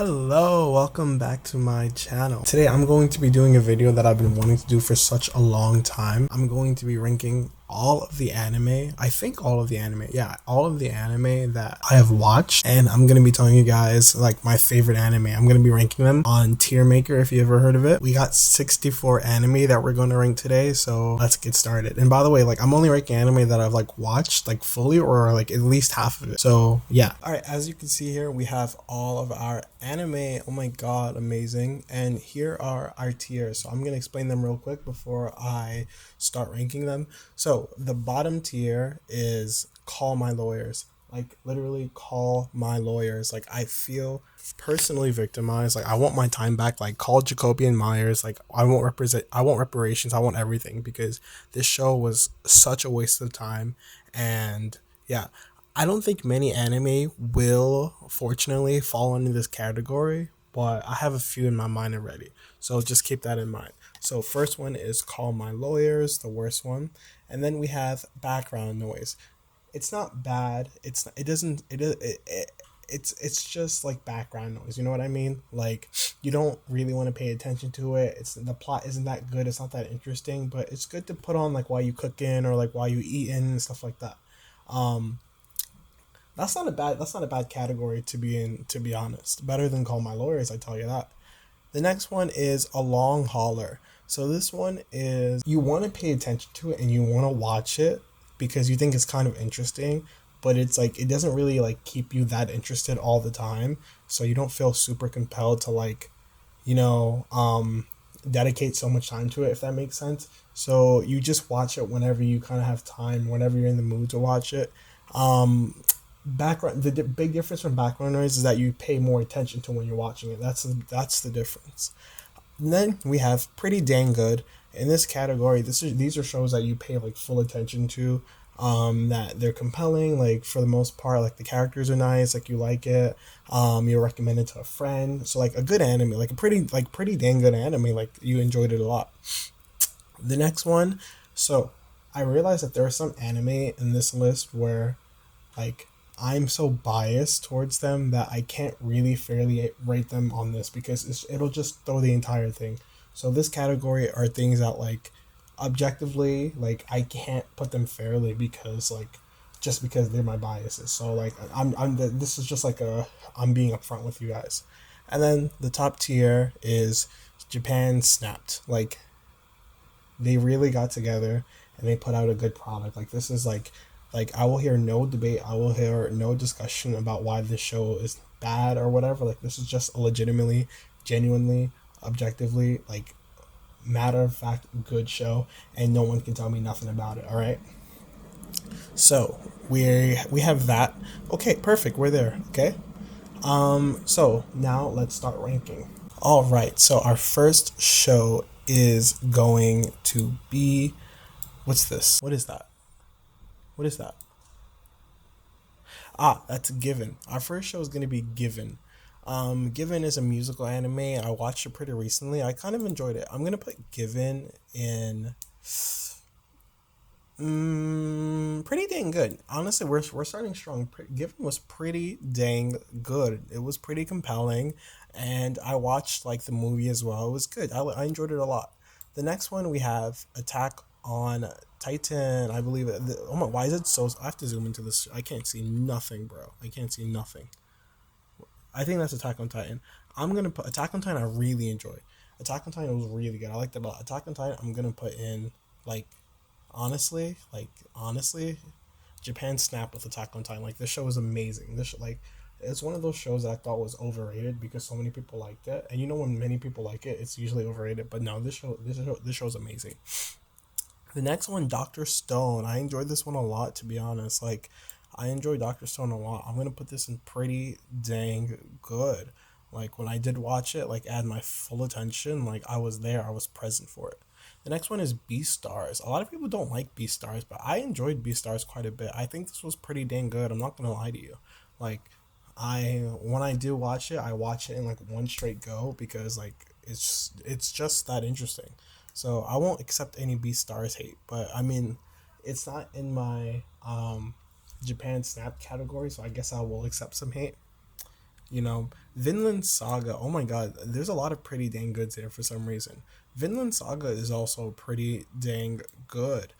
Hello, welcome back to my channel. Today I'm going to be doing a video that I've been wanting to do for such a long time. I'm going to be ranking all of the anime, I think all of the anime, yeah, all of the anime that I have watched, and I'm going to be telling you guys like my favorite anime. I'm going to be ranking them on Tier Maker if you ever heard of it. We got 64 anime that we're going to rank today, so let's get started. And by the way, like I'm only ranking anime that I've like watched like fully or like at least half of it. So yeah. Alright, as you can see here, we have all of our anime. Oh my god, amazing. And here are our tiers. So I'm going to explain them real quick before I start ranking them. So the bottom tier is Call My Lawyers. Like literally Call My Lawyers. Like I feel personally victimized. Like I want my time back. Like call Jacoby and Myers. Like I want reparations. I want everything because this show was such a waste of time. And yeah, I don't think many anime will fortunately fall into this category, but I have a few in my mind already. So just keep that in mind. So first one is Call My Lawyers, the worst one. And then we have background noise. It's not bad. It's just like background noise. You know what I mean? Like you don't really want to pay attention to it. The plot isn't that good. It's not that interesting, but it's good to put on like while you cooking or like while you eating and stuff like that. That's not a bad category to be in, to be honest. Better than Call My Lawyers, I tell you that. The next one is A Long Hauler. So this one is you want to pay attention to it and you want to watch it because you think it's kind of interesting, but it's like it doesn't really like keep you that interested all the time. So you don't feel super compelled to like, you know, dedicate so much time to it, if that makes sense. So you just watch it whenever you kind of have time, whenever you're in the mood to watch it. Background the big difference from background noise is that you pay more attention to when you're watching it. That's the difference. And then we have Pretty Dang Good. In this category, these are shows that you pay like full attention to, that they're compelling, like for the most part, like the characters are nice, like you like it, you recommend it to a friend. So like a good anime, like a pretty dang good anime, like you enjoyed it a lot. The next one, so I realized that there are some anime in this list where like I'm so biased towards them that I can't really fairly rate them on this because it'll just throw the entire thing. So this category are things that like objectively like I can't put them fairly because like just because they're my biases. So like this is just like I'm being upfront with you guys. And then the top tier is Japan Snapped. Like they really got together and they put out a good product. Like this is like I will hear no debate, I will hear no discussion about why this show is bad or whatever. Like this is just a legitimately, genuinely, objectively, like matter of fact good show, and no one can tell me nothing about it. All right. So we have that. Okay, perfect. We're there. Okay. So now let's start ranking. All right. So our first show is going to be what's this? What is that? What is that? Ah, that's Given. Our first show is going to be Given. Given is a musical anime. I watched it pretty recently. I kind of enjoyed it. I'm going to put Given in pretty dang good. Honestly, we're starting strong. Given was pretty dang good. It was pretty compelling, and I watched like the movie as well. It was good. I enjoyed it a lot. The next one we have Attack on Titan. I believe it. Oh my! Why is it so? I have to zoom into this. I can't see nothing, bro. I can't see nothing. I think that's Attack on Titan. I'm gonna put Attack on Titan. I really enjoyed. Attack on Titan was really good. I liked it a lot. Attack on Titan. I'm gonna put in like honestly, Japan Snap with Attack on Titan. Like this show is amazing. It's one of those shows that I thought was overrated because so many people liked it. And you know when many people like it, it's usually overrated. But no, this show is amazing. The next one, Doctor Stone. I enjoyed this one a lot, to be honest. Like I enjoyed Doctor Stone a lot. I'm gonna put this in pretty dang good. Like when I did watch it, like add my full attention, like I was there, I was present for it. The next one is Beastars. A lot of people don't like Beastars, but I enjoyed Beastars quite a bit. I think this was pretty dang good. I'm not gonna lie to you. Like when I do watch it, I watch it in like one straight go because like it's just that interesting. So I won't accept any Beastars hate, but I mean, it's not in my Japan Snap category, so I guess I will accept some hate. You know, Vinland Saga. Oh my god, there's a lot of pretty dang goods there for some reason. Vinland Saga is also pretty dang good.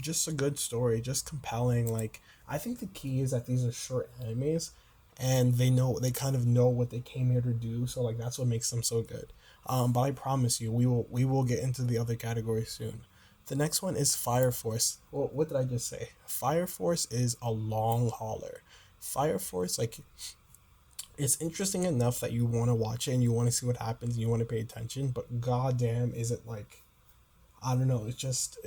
Just a good story, just compelling. Like I think the key is that these are short animes, and they kind of know what they came here to do. So like that's what makes them so good. But I promise you, we will get into the other categories soon. The next one is Fire Force. Well, what did I just say? Fire Force is a long hauler. Fire Force, like, it's interesting enough that you want to watch it and you want to see what happens and you want to pay attention, but goddamn, is it like, I don't know, it's just,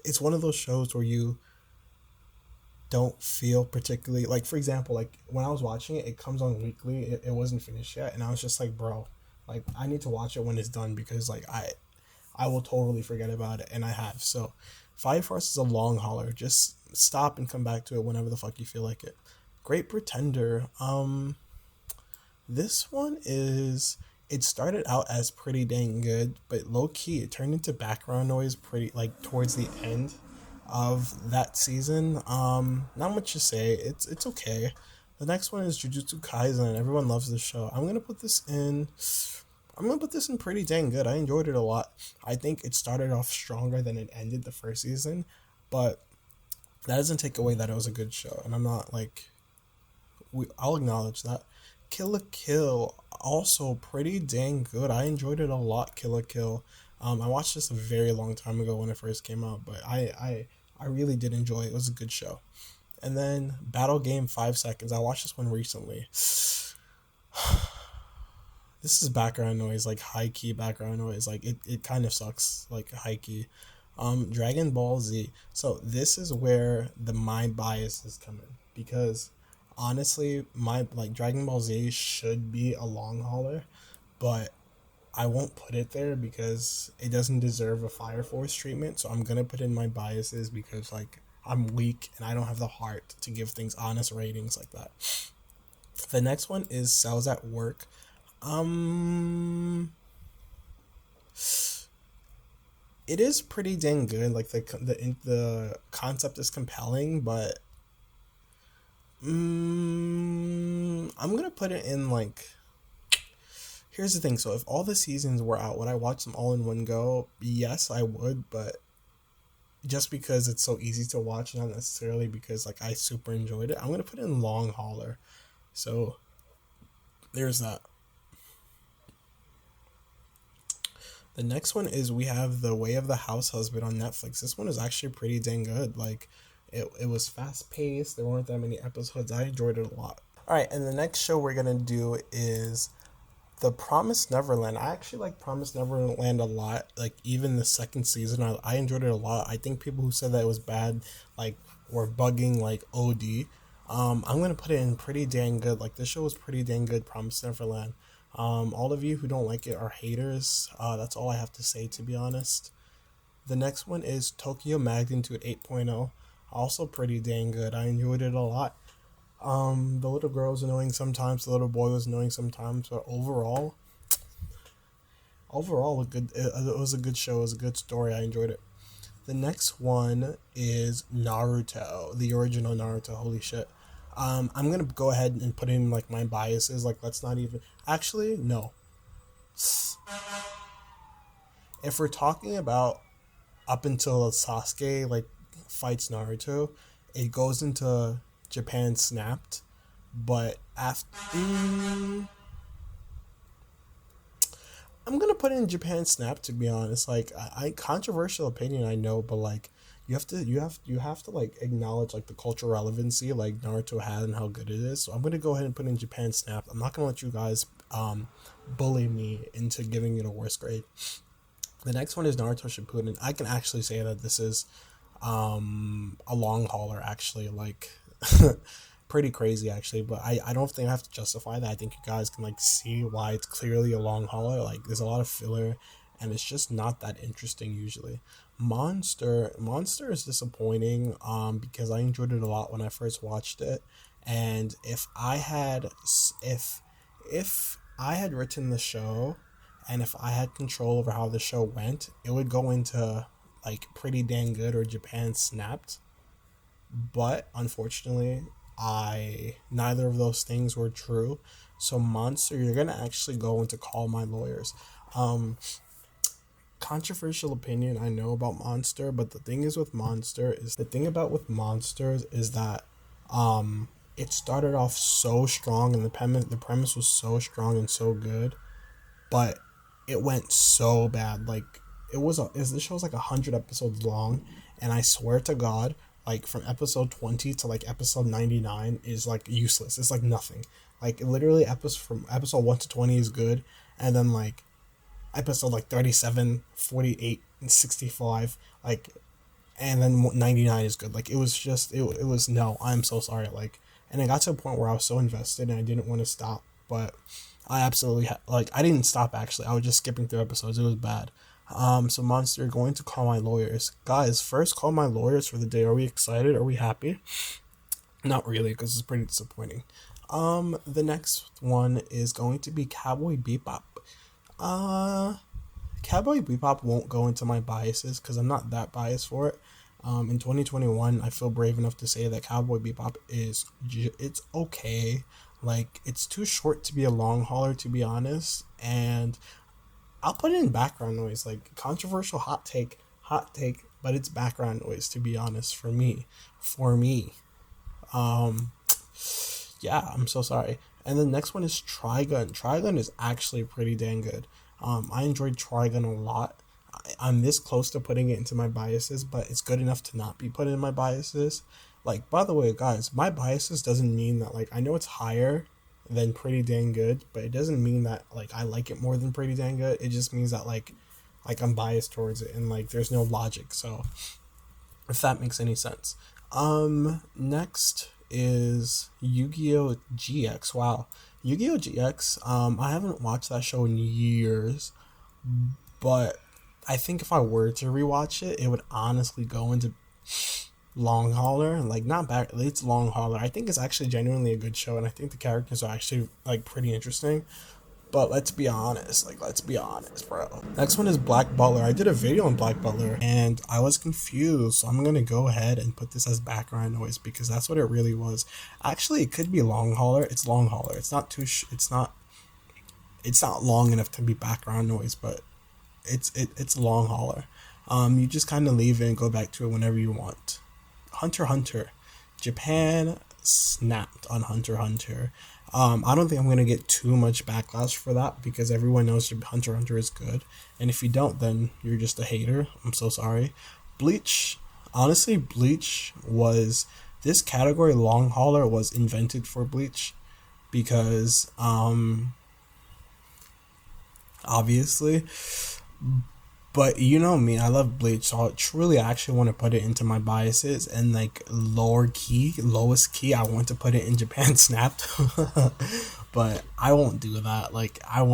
it's one of those shows where you don't feel particularly, like, for example, like, when I was watching it, it comes on weekly, it wasn't finished yet, and I was just like, bro, like, I need to watch it when it's done because, like, I will totally forget about it, and I have. So, Fire Force is a long hauler. Just stop and come back to it whenever the fuck you feel like it. Great Pretender. This one is. It started out as pretty dang good, but low key it turned into background noise pretty like towards the end of that season. Not much to say. It's okay. The next one is Jujutsu Kaisen. Everyone loves this show. I'm gonna put this in pretty dang good. I enjoyed it a lot. I think it started off stronger than it ended the first season, but that doesn't take away that it was a good show. And I'm not like I'll acknowledge that. Kill la Kill also pretty dang good. I enjoyed it a lot. Kill la Kill. I watched this a very long time ago when it first came out, but I really did enjoy it. It was a good show. And then Battle Game 5 Seconds. I watched this one recently. This is background noise, like high key background noise. Like it kind of sucks, like high key. Dragon Ball Z. So this is where the mind bias is coming because honestly, my like Dragon Ball Z should be a long hauler, but I won't put it there because it doesn't deserve a Fire Force treatment. So I'm gonna put in my biases because like I'm weak and I don't have the heart to give things honest ratings like that. The next one is Cells at Work. It is pretty dang good. Like the concept is compelling, but I'm gonna put it in like. Here's the thing. So if all the seasons were out, would I watch them all in one go? Yes, I would, but just because it's so easy to watch, not necessarily because like I super enjoyed it. I'm gonna put it in long hauler. So there's that. The next one is we have The Way of the House Husband on Netflix. This one is actually pretty dang good. Like, it was fast paced. There weren't that many episodes. I enjoyed it a lot. All right, and the next show we're gonna do is The Promise Neverland. I actually like Promise Neverland a lot. Like even the second season, I enjoyed it a lot. I think people who said that it was bad, like, were bugging like OD. I'm gonna put it in pretty dang good. Like this show was pretty dang good. Promise Neverland. All of you who don't like it are haters. That's all I have to say, to be honest. The next one is Tokyo Magnitude 8.0. Also pretty dang good. I enjoyed it a lot. The little girl was annoying sometimes. The little boy was annoying sometimes. But overall, it was a good show. It was a good story. I enjoyed it. The next one is Naruto, the original Naruto. Holy shit. I'm gonna go ahead and put in like my biases. Like, let's not even. Actually, no. If we're talking about up until Sasuke like fights Naruto, it goes into Japan Snapped. But after, I'm gonna put in Japan Snapped, to be honest. Like, I controversial opinion, I know, but like you have to like acknowledge like the cultural relevancy like Naruto had and how good it is. So I'm gonna go ahead and put in Japan Snapped. I'm not gonna let you guys bully me into giving it a worse grade. The next one is Naruto Shippuden. I can actually say that this is a long hauler, actually, like pretty crazy actually, but I don't think I have to justify that. I think you guys can like see why it's clearly a long hauler. Like there's a lot of filler and it's just not that interesting usually. Monster is disappointing because I enjoyed it a lot when I first watched it, and if I had written the show and if I had control over how the show went, it would go into like pretty dang good or Japan Snapped. But unfortunately, neither of those things were true. So Monster, you're gonna actually go into Call My Lawyers. Controversial opinion I know about Monster, but the thing is with Monsters is that it started off so strong, and the premise was so strong and so good, but it went so bad. Like this show was like 100 episodes long, and I swear to God, like from episode 20 to like episode 99 is like useless. It's like nothing. Like literally, from episode 1 to 20 is good, and then like episode like 37, 48, and 65, like, and then 99 is good. Like it was just it was no, I'm so sorry. Like, and it got to a point where I was so invested and I didn't want to stop, but I absolutely I didn't stop. Actually, I was just skipping through episodes. It was bad. So Monster, going to Call My Lawyers, guys. First, Call My Lawyers for the day. Are we excited? Are we happy? Not really, because it's pretty disappointing. The next one is going to be Cowboy Bebop. Cowboy Bebop won't go into my biases because I'm not that biased for it. In 2021, I feel brave enough to say that Cowboy Bebop it's okay. Like, it's too short to be a long hauler, to be honest, and I'll put it in background noise. Like, controversial hot take, but it's background noise, to be honest, for me. Yeah, I'm so sorry. And the next one is Trigon. Trigon is actually pretty dang good. I enjoyed Trigon a lot. I'm this close to putting it into my biases, but it's good enough to not be put in my biases. Like, by the way, guys, my biases doesn't mean that, like, I know it's higher than pretty dang good, but it doesn't mean that, like, I like it more than pretty dang good. It just means that, like I'm biased towards it, and, like, there's no logic. So, if that makes any sense. Next is Yu-Gi-Oh! GX. Wow. Yu-Gi-Oh! GX, I haven't watched that show in years, but I think if I were to rewatch it, it would honestly go into long hauler. Like, not back, it's long hauler. I think it's actually genuinely a good show, and I think the characters are actually, like, pretty interesting. But let's be honest, bro. Next one is Black Butler. I did a video on Black Butler, and I was confused, so I'm gonna go ahead and put this as background noise because that's what it really was. Actually, it could be long hauler. It's long hauler. It's not it's not long enough to be background noise, but it's long hauler. You just kind of leave it and go back to it whenever you want. Hunter x Hunter. Japan snapped on Hunter x Hunter. I don't think I'm going to get too much backlash for that because everyone knows Hunter x Hunter is good. And if you don't, then you're just a hater. I'm so sorry. Bleach. Honestly, Bleach was... This category, long hauler, was invented for Bleach because, obviously... But you know me, I love Bleach, so I truly actually want to put it into my biases, and like lowest key, I want to put it in Japan Snapped. But I won't do that. Like, I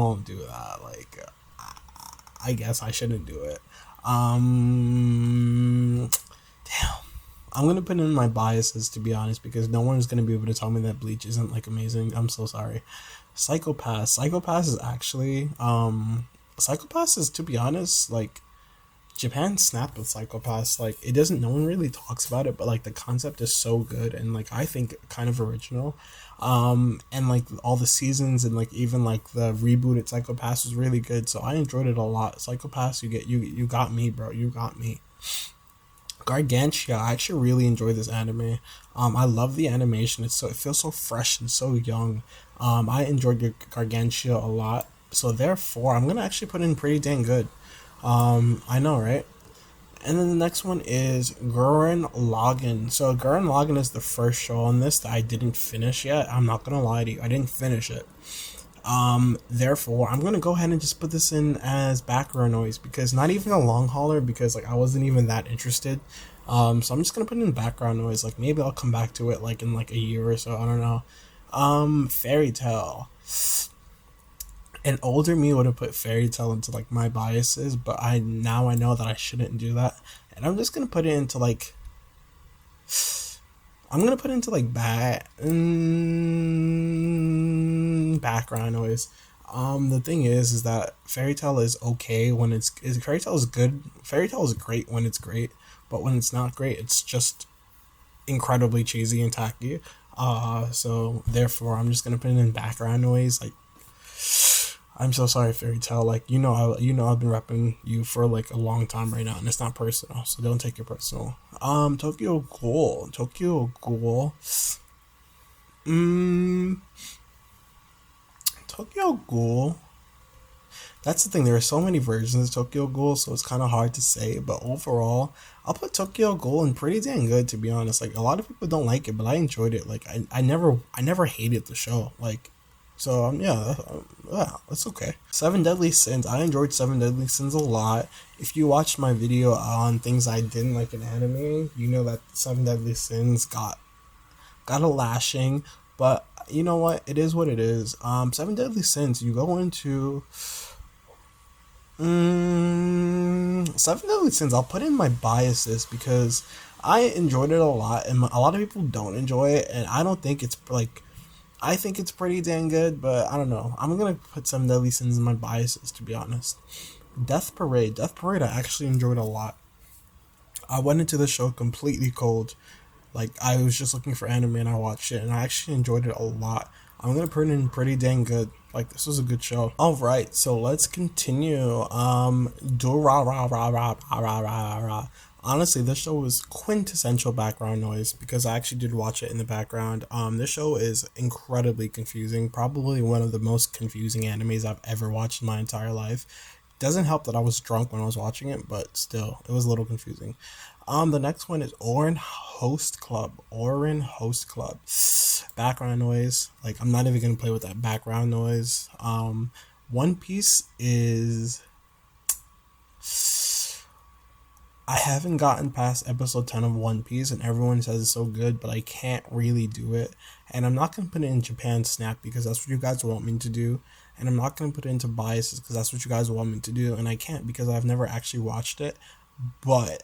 guess I shouldn't do it. Damn. I'm gonna put in my biases, to be honest, because no one's gonna be able to tell me that Bleach isn't like amazing. I'm so sorry. Psycho-Pass is actually Psycho-Pass is, to be honest, like, Japan snapped with Psycho-Pass. Like, it doesn't, no one really talks about it, but like the concept is so good and like I think kind of original. And like all the seasons and like even like the rebooted Psycho-Pass was really good, so I enjoyed it a lot. Psycho-Pass, you got me, bro. You got me. Gargantia, I actually really enjoy this anime. I love the animation. It feels so fresh and so young. I enjoyed Gargantia a lot. So therefore, I'm gonna actually put in pretty dang good. I know, right? And then the next one is Gurren Lagann. So Gurren Lagann is the first show on this that I didn't finish yet. I'm not gonna lie to you, I didn't finish it. Therefore, I'm gonna go ahead and just put this in as background noise because not even a long hauler because like I wasn't even that interested. So I'm just gonna put in background noise. Like maybe I'll come back to it like in like a year or so. I don't know. Fairy Tail. An older me would have put Fairy Tail into like my biases, but I know that I shouldn't do that, and I'm just gonna put it into like background noise. The thing is that Fairy Tail is okay when Fairy Tail is good. Fairy Tail is great when it's great, but when it's not great, it's just incredibly cheesy and tacky. So therefore, I'm just gonna put it in background noise. Like, I'm so sorry, Fairy Tail. Like, I've been repping you for like a long time right now, and it's not personal, so don't take it personal. Tokyo Ghoul. Mm, Tokyo Ghoul. That's the thing. There are so many versions of Tokyo Ghoul, so it's kind of hard to say. But overall, I'll put Tokyo Ghoul in pretty dang good, to be honest. Like, a lot of people don't like it, but I enjoyed it. Like, I never hated the show. Like, so yeah, it's okay. Seven Deadly Sins. I enjoyed Seven Deadly Sins a lot. If you watched my video on things I didn't like in anime, you know that Seven Deadly Sins got a lashing. But you know what? It is what it is. Seven Deadly Sins. You go into Seven Deadly Sins. I'll put in my biases because I enjoyed it a lot, and a lot of people don't enjoy it, and I don't think it's like. I think it's pretty dang good, but I don't know. I'm gonna put Seven Deadly Sins in my biases, to be honest. Death Parade. Death Parade. I actually enjoyed a lot. I went into the show completely cold. Like, I was just looking for anime and I watched it, and I actually enjoyed it a lot. I'm gonna put it in pretty dang good. Like, this was a good show. Alright, so let's continue. Do rah rah rah rah rah rah rah rah. Honestly, this show was quintessential background noise because I actually did watch it in the background. This show is incredibly confusing. Probably one of the most confusing animes I've ever watched in my entire life. Doesn't help that I was drunk when I was watching it, but still, it was a little confusing. The next one is Orin Host Club. Background noise. Like, I'm not even gonna play with that background noise. One Piece is. I haven't gotten past episode 10 of One Piece, and everyone says it's so good, but I can't really do it. And I'm not gonna put it in Japan Snap because that's what you guys want me to do. And I'm not gonna put it into biases because that's what you guys want me to do. And I can't because I've never actually watched it. But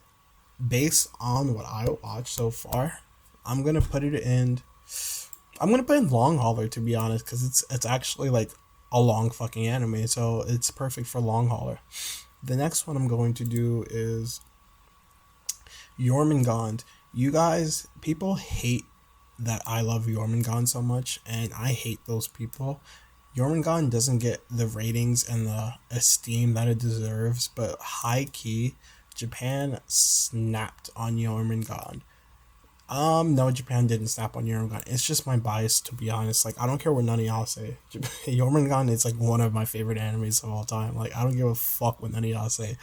based on what I watched so far, I'm gonna put it in. I'm gonna put in Long Hauler, to be honest, because it's actually like a long fucking anime, so it's perfect for Long Hauler. The next one I'm going to do is Jormungond. You guys, people hate that I love Jormungond so much, and I hate those people. Jormungond doesn't get the ratings and the esteem that it deserves, but high key, Japan snapped on Jormungond. No, Japan didn't snap on Jormungand. It's just my bias, to be honest. Like, I don't care what none of y'all say. Jormungand is like one of my favorite animes of all time. Like, I don't give a fuck what none of y'all say.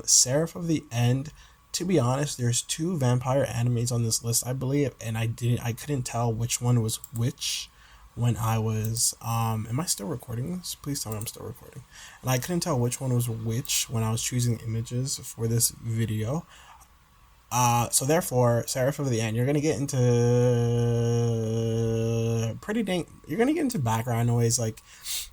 Seraph of the End. To be honest, there's two vampire animes on this list, I believe, and I couldn't tell which one was which when I was am I still recording this? Please tell me I'm still recording. And I couldn't tell which one was which when I was choosing images for this video. So therefore, Seraph of the End, you're gonna get into background noise. Like,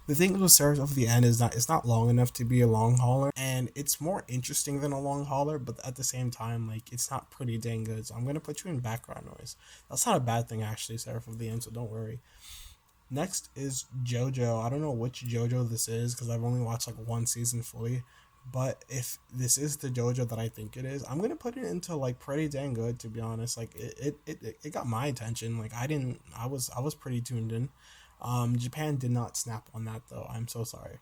the thing with Seraph of the End is that it's not long enough to be a long hauler, and it's more interesting than a long hauler, but at the same time, like, it's not pretty dang good. So I'm gonna put you in background noise. That's not a bad thing, actually, Seraph of the End, so don't worry. Next is JoJo. I don't know which JoJo this is because I've only watched like one season fully. But if this is the JoJo that I think it is, I'm gonna put it into like pretty dang good, to be honest. Like, it got my attention. Like, I was pretty tuned in. Japan did not snap on that though. I'm so sorry.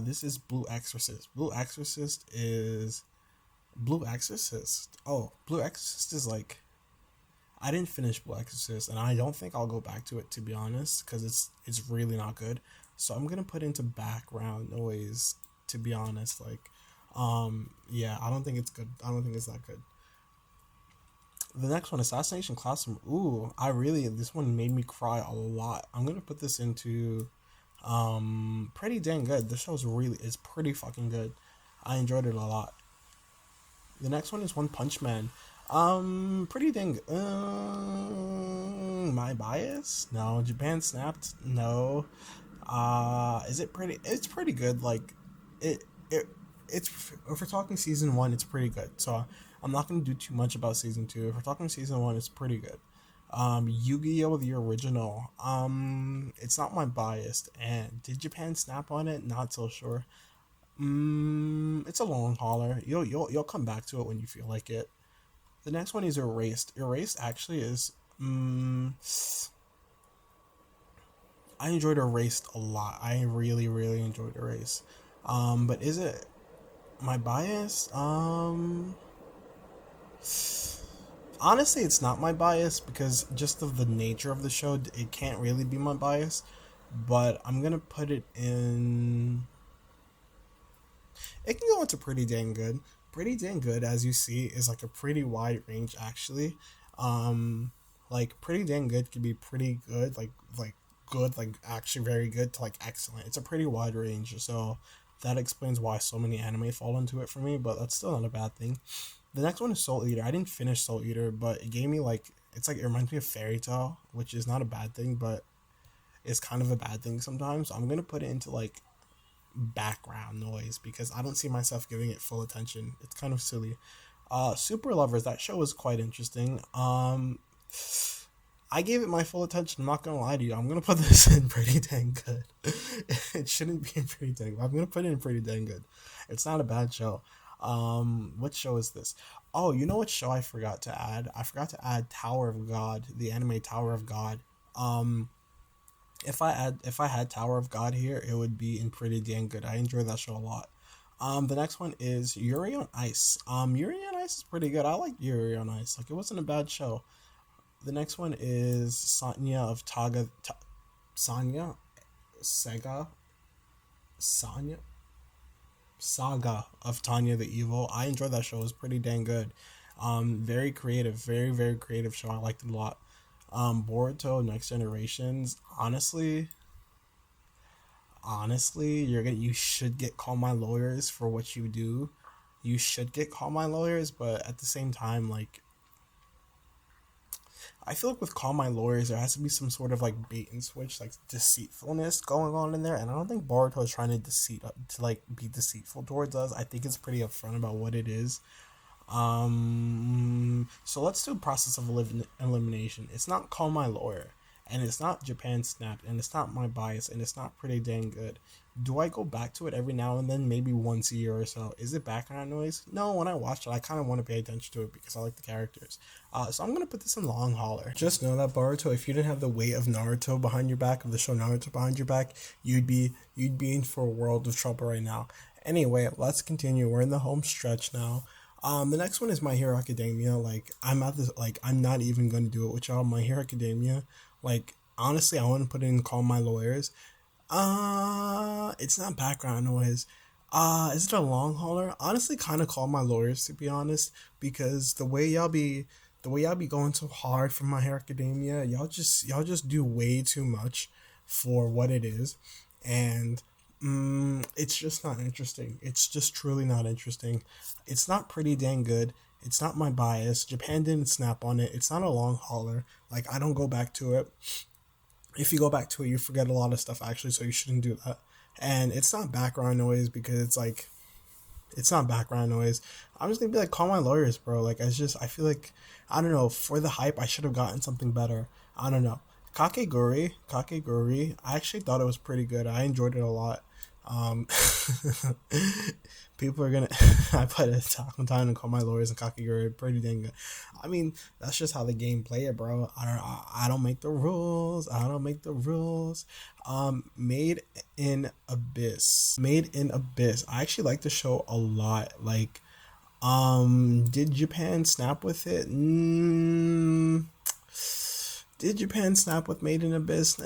This is Blue Exorcist. Blue Exorcist. Oh, Blue Exorcist is like, I didn't finish Blue Exorcist, and I don't think I'll go back to it, to be honest, because it's really not good. So I'm gonna put into background noise, to be honest. Like, yeah, I don't think it's good. I don't think it's that good. The next one, Assassination Classroom. Ooh, this one made me cry a lot. I'm gonna put this into pretty dang good. This show's it's pretty fucking good. I enjoyed it a lot. The next one is One Punch Man. Pretty dang. My bias? No. Japan snapped? No. Is it pretty? It's pretty good. Like, it's if we're talking season 1, it's pretty good. So I'm not gonna do too much about season 2. If we're talking season 1, it's pretty good. Yu-Gi-Oh! The original. It's not my bias. And did Japan snap on it? Not so sure. It's a long hauler. You'll come back to it when you feel like it. The next one is Erased. Erased actually is. I enjoyed Erased a lot. I really, really enjoyed Erased. But is it my bias? Honestly, it's not my bias because just of the nature of the show, it can't really be my bias. But I'm gonna put it in. It can go into pretty dang good. Pretty dang good, as you see, is like a pretty wide range actually. Um, like pretty dang good could be pretty good, like good, like actually very good to like excellent. It's a pretty wide range, so that explains why so many anime fall into it for me. But that's still not a bad thing. The next one is Soul Eater. I didn't finish Soul Eater, but it gave me like it's like it reminds me of Fairy Tale, which is not a bad thing, but it's kind of a bad thing sometimes. So I'm gonna put it into like background noise because I don't see myself giving it full attention. It's kind of silly. Super Lovers, that show was quite interesting. I gave it my full attention. I'm not gonna lie to you. I'm gonna put this in pretty dang good. It shouldn't be in pretty dang. I'm gonna put it in pretty dang good. It's not a bad show. What show is this? Oh, you know what show I forgot to add? I forgot to add Tower of God, the anime Tower of God. Um, if I had Tower of God here, it would be in pretty dang good. I enjoy that show a lot. The next one is Yuri on Ice. Yuri on Ice is pretty good. I like Yuri on Ice. Like it wasn't a bad show. The next one is Sanya, Sega, Sanya, Saga of Tanya the Evil. I enjoyed that show. It was pretty dang good. Very creative, very very creative show. I liked it a lot. Boruto Next Generations. Honestly, you should get Call My Lawyers for what you do. You should get Call My Lawyers, but at the same time, like I feel like with Call My Lawyers, there has to be some sort of like bait and switch, like deceitfulness going on in there, and I don't think Boruto is trying to be deceitful towards us. I think it's pretty upfront about what it is. So let's do a process of elimination. It's not Call My Lawyer, and it's not Japan Snapped, and it's not my bias, and it's not pretty dang good. Do I go back to it every now and then, maybe once a year or so? Is it background noise? No, when I watch it, I kind of want to pay attention to it because I like the characters. So I'm gonna put this in long hauler. Just know that Boruto, if you didn't have the weight of Naruto behind your back, of the show Naruto behind your back, you'd be in for a world of trouble right now. Anyway, let's continue. We're in the home stretch now. The next one is My Hero Academia. Like I'm not even gonna do it with y'all. My Hero Academia. Like honestly, I want to put in Call My Lawyers. It's not background noise. Is it a long hauler? Honestly, kind of Call My Lawyers to be honest, because the way y'all be going so hard for My Hero Academia, y'all just do way too much for what it is, and it's just not interesting. It's just truly not interesting. It's not pretty dang good. It's not my bias. Japan didn't snap on it. It's not a long hauler. Like I don't go back to it. If you go back to it, you forget a lot of stuff actually, so you shouldn't do that. And it's not background noise because it's not background noise. I'm just gonna be like, Call My Lawyers, bro. Like I feel like I don't know. For the hype, I should have gotten something better. I don't know. Kakegurui. I actually thought it was pretty good. I enjoyed it a lot. Um, People are gonna. I put Attack on Titan and Call My Lawyers and Kakegurui pretty dang good. I mean, that's just how the game play it, bro. I don't make the rules. I don't make the rules. Made in Abyss. Made in Abyss. I actually like the show a lot. Like, did Japan snap with it? Did Japan snap with Made in Abyss?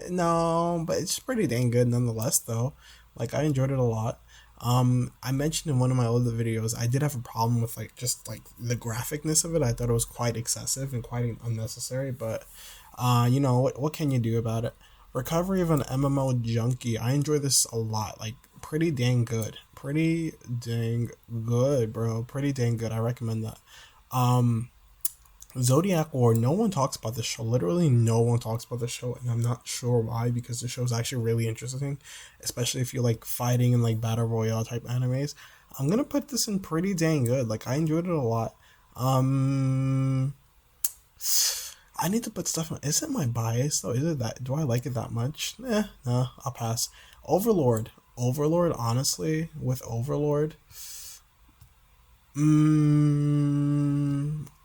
No, but it's pretty dang good nonetheless, though. Like, I enjoyed it a lot. I mentioned in one of my older videos, I did have a problem with like just like the graphicness of it. I thought it was quite excessive and quite unnecessary, but what can you do about it? Recovery of an MMO junkie. I enjoy this a lot. Like, pretty dang good. Pretty dang good, bro. Pretty dang good. I recommend that. Zodiac War. No one talks about this show. Literally, no one talks about this show, and I'm not sure why. Because the show is actually really interesting, especially if you like fighting and like battle royale type animes. I'm gonna put this in pretty dang good. Like, I enjoyed it a lot. I need to put stuff on. Is it my bias though? Is it that? Do I like it that much? No, I'll pass. Overlord. Honestly, with Overlord,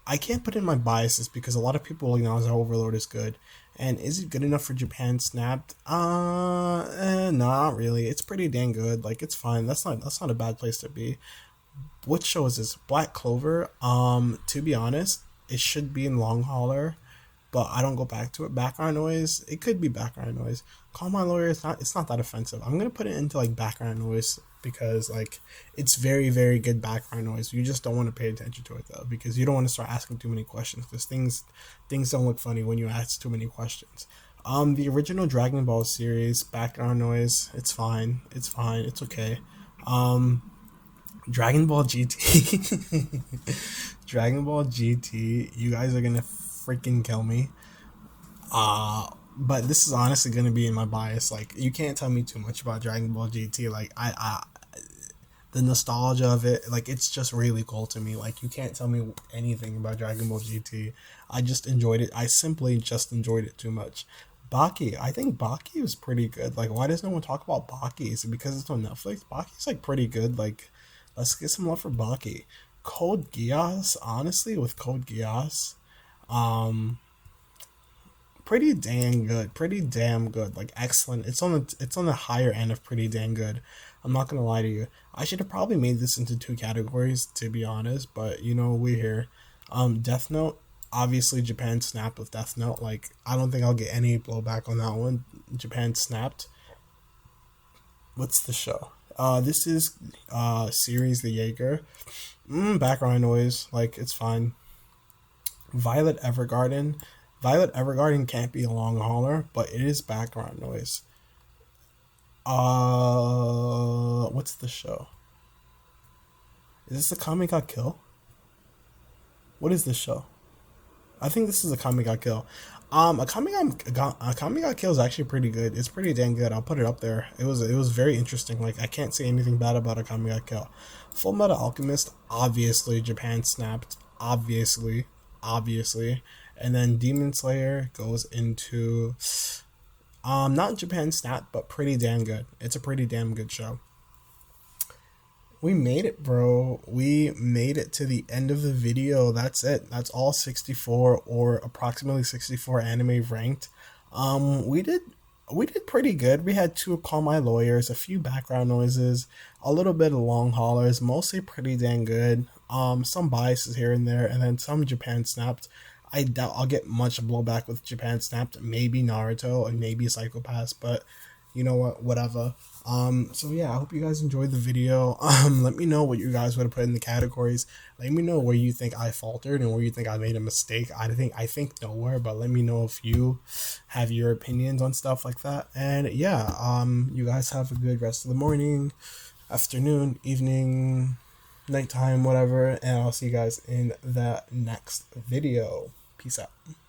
I can't put in my biases because a lot of people, say Overlord is good. And is it good enough for Japan Snapped? Not really. It's pretty dang good. Like it's fine. That's not a bad place to be. What show is this? Black Clover. To be honest, it should be in Long Hauler, but I don't go back to it. Background noise. It could be background noise. Call my lawyer. It's not that offensive. I'm gonna put it into like background noise because like it's very very good background noise. You just don't want to pay attention to it though because you don't want to start asking too many questions because things don't look funny when you ask too many questions. The original Dragon Ball series background noise. It's fine. It's fine. It's okay. Dragon Ball GT. Dragon Ball GT. You guys are gonna freaking kill me. But this is honestly gonna be in my bias. Like you can't tell me too much about Dragon Ball GT. Like the nostalgia of it, like it's just really cool to me. Like you can't tell me anything about Dragon Ball GT. I just enjoyed it. I simply just enjoyed it too much. Baki, I think Baki was pretty good. Like why does no one talk about Baki? Is it because it's on Netflix? Baki's like pretty good. Like let's get some love for Baki. Code Geass, honestly, with Code Geass, um, pretty dang good, pretty damn good, like excellent. It's on the higher end of pretty dang good. I'm not gonna lie to you. I should have probably made this into two categories to be honest, but we're here. Death Note, obviously Japan snapped with Death Note. Like I don't think I'll get any blowback on that one. Japan snapped. What's the show? This is series The Jaeger. Background noise, like it's fine. Violet Evergarden. Violet Evergarden can't be a long hauler, but it is background noise. What's the show? Is this a Kami Got Kill? What is this show? I think this is a Kami Got Kill. A Kami Got Kill is actually pretty good. It's pretty dang good. I'll put it up there. It was very interesting. Like I can't say anything bad about a Kami Got Kill. Full Metal Alchemist, obviously Japan snapped. Obviously, and then Demon Slayer goes into not Japan snapped, but pretty damn good. It's a pretty damn good show. We made it, bro. We made it to the end of the video. That's it. That's all 64 or approximately 64 anime ranked. We did pretty good. We had two Call My Lawyers, a few background noises, a little bit of long haulers, mostly pretty dang good. Some biases here and there, and then some Japan snapped. I doubt I'll get much blowback with Japan snapped. Maybe Naruto and maybe Psychopaths, but you know what? Whatever. So yeah, I hope you guys enjoyed the video. Let me know what you guys would have put in the categories. Let me know where you think I faltered and where you think I made a mistake. I think nowhere, but let me know if you have your opinions on stuff like that. And yeah, you guys have a good rest of the morning, afternoon, evening, nighttime, whatever, and I'll see you guys in the next video. Peace out.